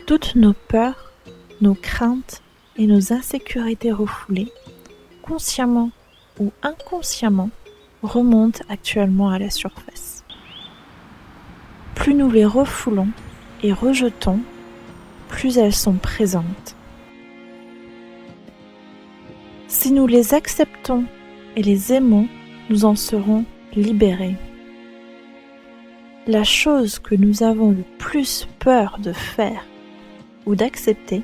Toutes nos peurs, nos craintes et nos insécurités refoulées, consciemment ou inconsciemment, remontent actuellement à la surface. Plus nous les refoulons et rejetons, plus elles sont présentes. Si nous les acceptons et les aimons, nous en serons libérés. La chose que nous avons le plus peur de faire ou d'accepter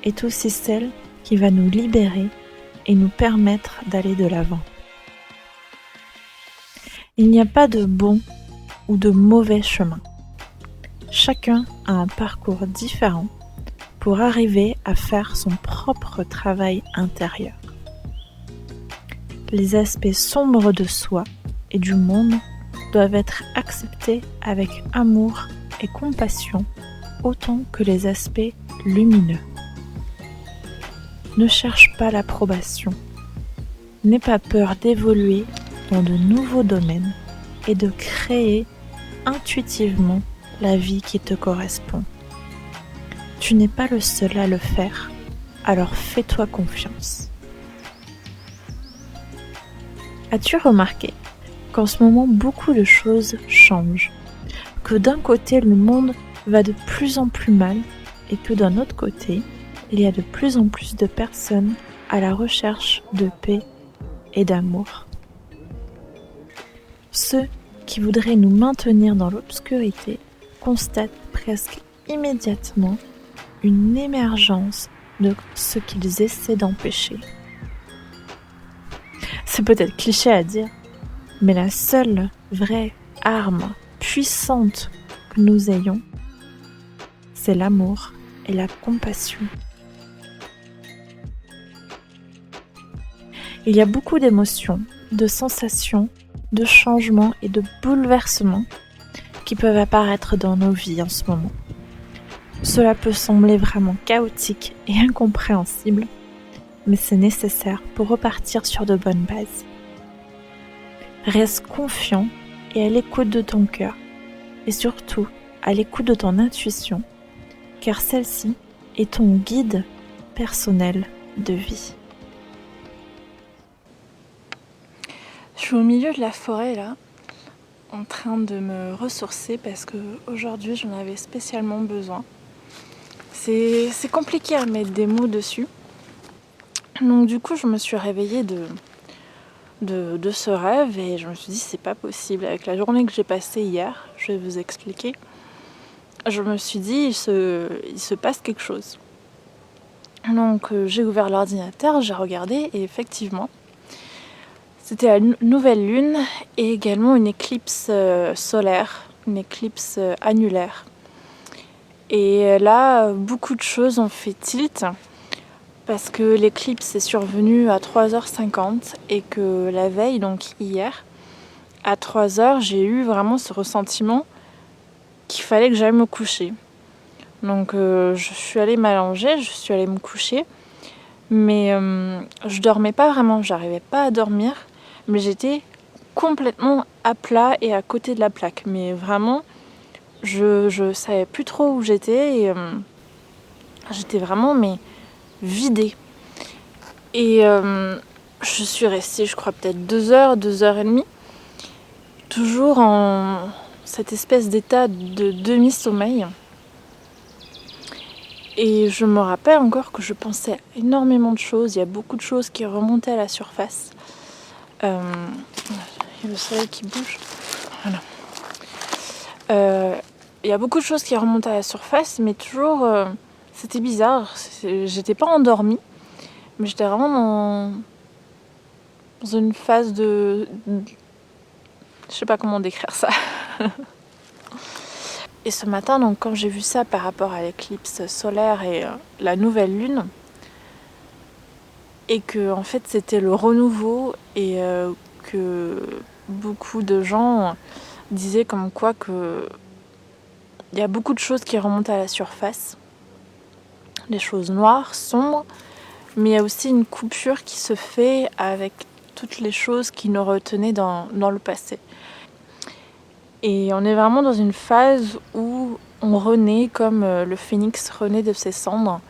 est aussi celle qui va nous libérer et nous permettre d'aller de l'avant. Il n'y a pas de bon ou de mauvais chemin. Chacun a un parcours différent pour arriver à faire son propre travail intérieur. Les aspects sombres de soi et du monde doivent être acceptés avec amour et compassion autant que les aspects lumineux. Ne cherche pas l'approbation. N'aie pas peur d'évoluer dans de nouveaux domaines et de créer intuitivement la vie qui te correspond. Tu n'es pas le seul à le faire, alors fais-toi confiance. As-tu remarqué qu'en ce moment beaucoup de choses changent, que d'un côté le monde va de plus en plus mal et que d'un autre côté, il y a de plus en plus de personnes à la recherche de paix et d'amour. Ceux qui voudraient nous maintenir dans l'obscurité constatent presque immédiatement une émergence de ce qu'ils essaient d'empêcher. C'est peut-être cliché à dire, mais la seule vraie arme puissante que nous ayons, c'est l'amour et la compassion. Il y a beaucoup d'émotions, de sensations, de changements et de bouleversements qui peuvent apparaître dans nos vies en ce moment. Cela peut sembler vraiment chaotique et incompréhensible, mais c'est nécessaire pour repartir sur de bonnes bases. Reste confiant et à l'écoute de ton cœur, et surtout à l'écoute de ton intuition, car celle-ci est ton guide personnel de vie. Je suis au milieu de la forêt là, en train de me ressourcer parce que aujourd'hui j'en avais spécialement besoin. C'est compliqué à mettre des mots dessus. Donc du coup je me suis réveillée de ce rêve et je me suis dit c'est pas possible. Avec la journée que j'ai passée hier, je vais vous expliquer, je me suis dit il se passe quelque chose. Donc j'ai ouvert l'ordinateur, j'ai regardé et effectivement c'était la nouvelle lune et également une éclipse solaire, une éclipse annulaire. Et là, beaucoup de choses ont fait tilt parce que l'éclipse est survenue à 3h50 et que la veille, donc hier, à 3h, j'ai eu vraiment ce ressentiment qu'il fallait que j'aille me coucher. Donc je suis allée m'allonger, je suis allée me coucher, mais je dormais pas vraiment, j'arrivais pas à dormir, mais j'étais complètement à plat et à côté de la plaque. Mais vraiment, je savais plus trop où j'étais et j'étais vraiment vidée. Et je suis restée, je crois, peut-être 2h30, toujours en cette espèce d'état de demi-sommeil. Et je me rappelle encore que je pensais à énormément de choses. Il y a beaucoup de choses qui remontaient à la surface. Il y a le soleil qui bouge. Voilà. Il y a beaucoup de choses qui remontaient à la surface, mais toujours, c'était bizarre. J'étais pas endormie, mais j'étais vraiment dans une phase de... Je sais pas comment décrire ça. Et ce matin, donc, quand j'ai vu ça par rapport à l'éclipse solaire et la nouvelle lune, et que en fait c'était le renouveau et que beaucoup de gens disaient comme quoi que il y a beaucoup de choses qui remontent à la surface, des choses noires, sombres, mais il y a aussi une coupure qui se fait avec toutes les choses qui nous retenaient dans le passé. Et on est vraiment dans une phase où on renaît comme le phénix renaît de ses cendres.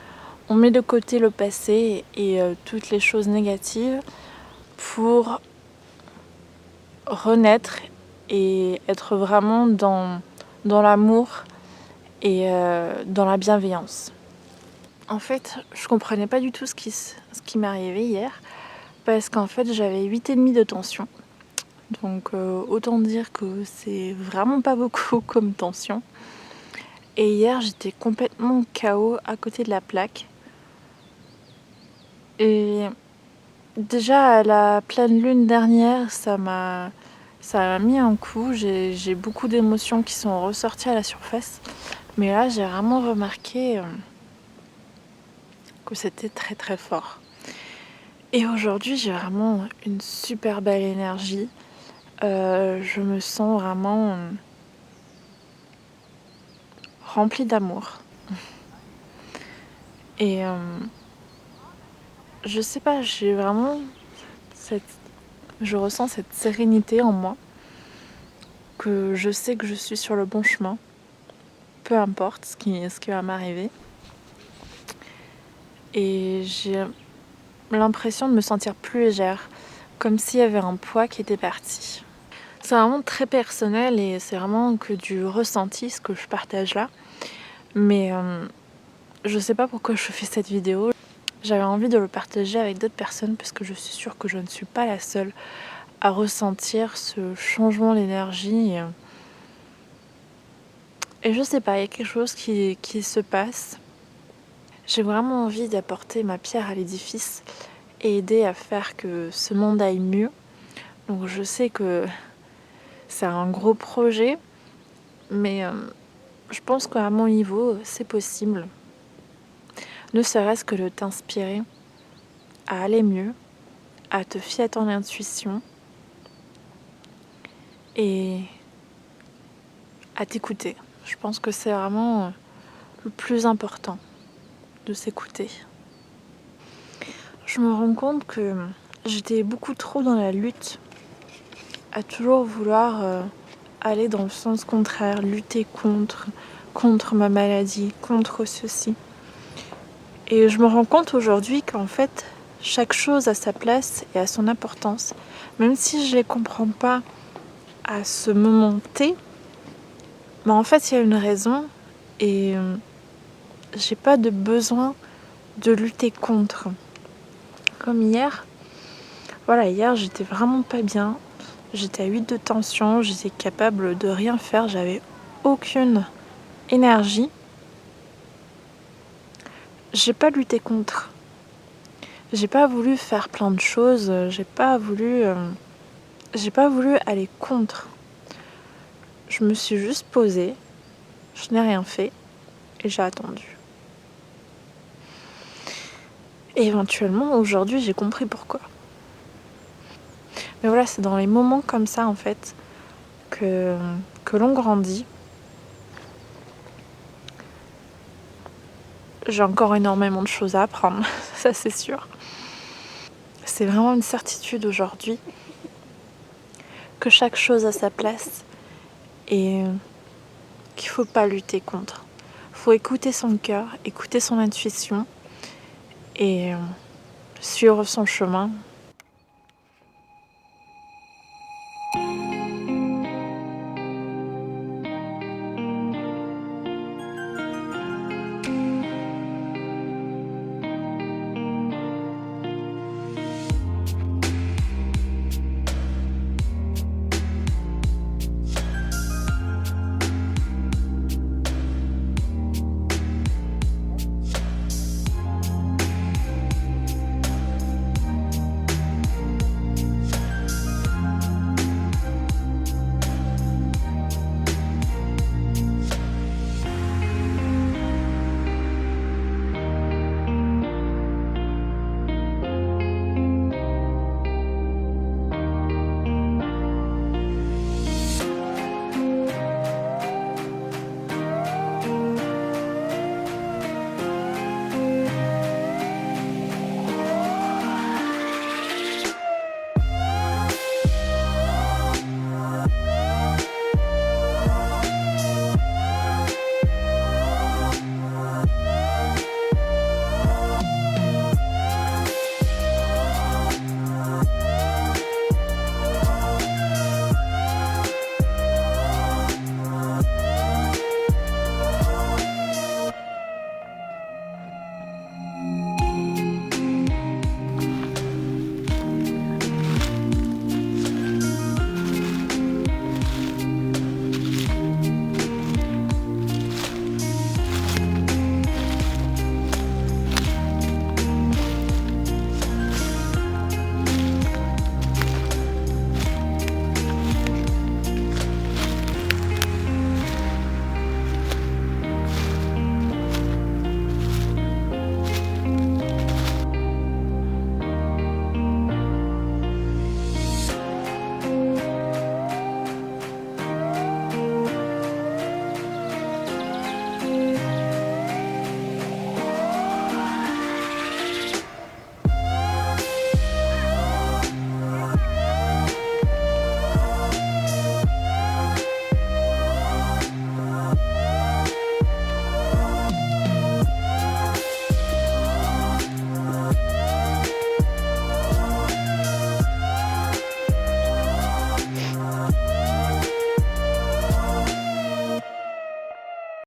On met de côté le passé et toutes les choses négatives pour renaître et être vraiment dans l'amour et dans la bienveillance. En fait, je comprenais pas du tout ce qui m'est arrivé hier parce qu'en fait j'avais 8,5 de tension. Donc autant dire que c'est vraiment pas beaucoup comme tension. Et hier j'étais complètement KO à côté de la plaque. Et déjà à la pleine lune dernière, ça m'a mis un coup. J'ai beaucoup d'émotions qui sont ressorties à la surface. Mais là j'ai vraiment remarqué que c'était très très fort. Et aujourd'hui j'ai vraiment une super belle énergie. Je me sens vraiment remplie d'amour. Et je sais pas, j'ai vraiment je ressens cette sérénité en moi, que je sais que je suis sur le bon chemin, peu importe ce qui va m'arriver. Et j'ai l'impression de me sentir plus légère, comme s'il y avait un poids qui était parti. C'est vraiment très personnel et c'est vraiment que du ressenti ce que je partage là. Mais je sais pas pourquoi je fais cette vidéo. J'avais envie de le partager avec d'autres personnes parce que je suis sûre que je ne suis pas la seule à ressentir ce changement d'énergie. Et je sais pas, il y a quelque chose qui se passe. J'ai vraiment envie d'apporter ma pierre à l'édifice et aider à faire que ce monde aille mieux. Donc je sais que c'est un gros projet, mais je pense qu'à mon niveau, c'est possible. Ne serait-ce que de t'inspirer à aller mieux, à te fier à ton intuition et à t'écouter. Je pense que c'est vraiment le plus important, de s'écouter. Je me rends compte que j'étais beaucoup trop dans la lutte, à toujours vouloir aller dans le sens contraire, lutter contre ma maladie, contre ceci. Et je me rends compte aujourd'hui qu'en fait, chaque chose a sa place et a son importance. Même si je ne les comprends pas à ce moment T, mais en fait, il y a une raison et j'ai pas de besoin de lutter contre. Comme hier, hier j'étais vraiment pas bien. J'étais à 8 de tension, j'étais capable de rien faire, j'avais aucune énergie. J'ai pas lutté contre. J'ai pas voulu faire plein de choses, j'ai pas voulu aller contre. Je me suis juste posée, je n'ai rien fait et j'ai attendu. Et éventuellement, aujourd'hui, j'ai compris pourquoi. Mais voilà, c'est dans les moments comme ça, en fait, que l'on grandit. J'ai encore énormément de choses à apprendre, ça c'est sûr. C'est vraiment une certitude aujourd'hui que chaque chose a sa place et qu'il ne faut pas lutter contre. Il faut écouter son cœur, écouter son intuition et suivre son chemin